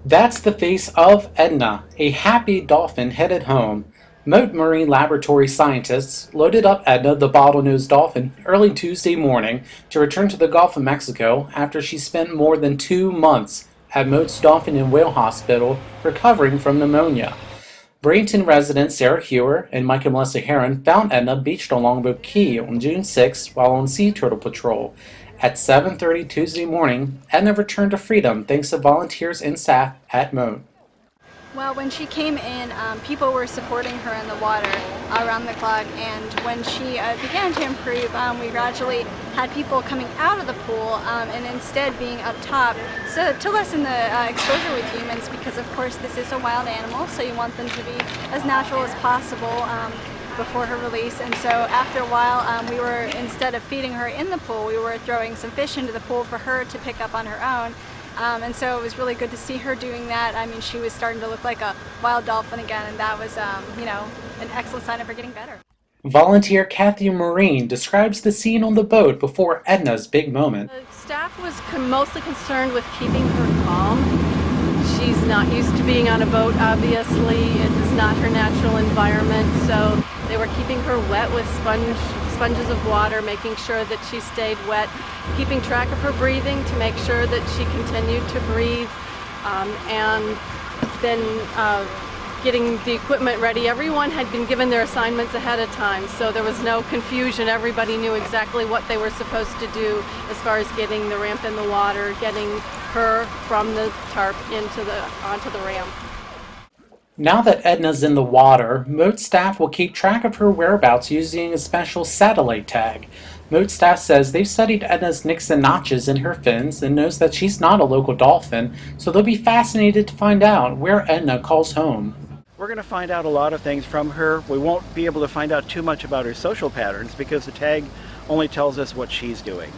That's the face of Edna, a happy dolphin headed home. Mote Marine Laboratory scientists loaded up Edna the bottlenose dolphin early Tuesday morning to return to the Gulf of Mexico after she spent more than 2 months at Mote's Dolphin and Whale Hospital recovering from pneumonia. Bradenton residents Sarah Heuer and Mike and Melissa Herron found Edna beached along Mote Key on June 6 while on sea turtle patrol. At 7:30 Tuesday morning, Edna returned to freedom thanks to volunteers and staff at Mote. Well, when she came in, people were supporting her in the water around the clock, and when she began to improve, we gradually had people coming out of the pool and instead being up top, so to lessen the exposure with humans, because of course this is a wild animal, so you want them to be as natural as possible before her release. And so after a while, we were, instead of feeding her in the pool, we were throwing some fish into the pool for her to pick up on her own. And so it was really good to see her doing that. I mean, she was starting to look like a wild dolphin again, and that was, an excellent sign of her getting better. Volunteer Kathy Marine describes the scene on the boat before Edna's big moment. The staff was mostly concerned with keeping her calm. She's not used to being on a boat, obviously. It is not her natural environment, so they were keeping her wet with sponges of water, making sure that she stayed wet, keeping track of her breathing to make sure that she continued to breathe, and then getting the equipment ready. Everyone had been given their assignments ahead of time, so there was no confusion. Everybody knew exactly what they were supposed to do as far as getting the ramp in the water, getting her from the tarp onto the ramp. Now that Edna's in the water, Mote staff will keep track of her whereabouts using a special satellite tag. Mote staff says they've studied Edna's nicks and notches in her fins and knows that she's not a local dolphin, so they'll be fascinated to find out where Edna calls home. We're going to find out a lot of things from her. We won't be able to find out too much about her social patterns because the tag only tells us what she's doing.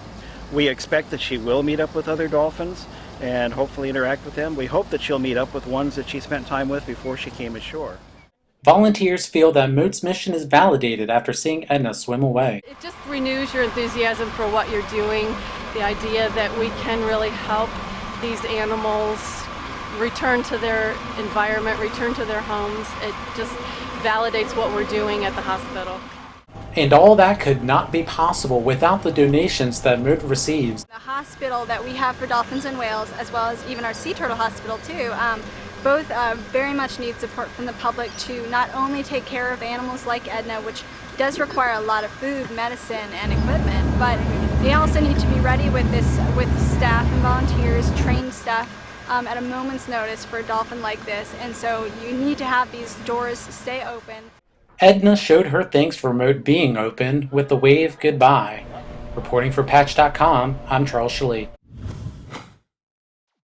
We expect that she will meet up with other dolphins and hopefully interact with them. We hope that she'll meet up with ones that she spent time with before she came ashore. Volunteers feel that Mote's mission is validated after seeing Edna swim away. It just renews your enthusiasm for what you're doing, the idea that we can really help these animals return to their environment, return to their homes. It just validates what we're doing at the hospital. And all that could not be possible without the donations that Mote receives. The hospital that we have for dolphins and whales, as well as even our sea turtle hospital too, both very much need support from the public to not only take care of animals like Edna, which does require a lot of food, medicine, and equipment, but they also need to be ready with staff and volunteers, trained staff, at a moment's notice for a dolphin like this. And so you need to have these doors stay open. Edna showed her thanks for Mote being open with the wave goodbye. Reporting for Patch.com, I'm Charles Shalee.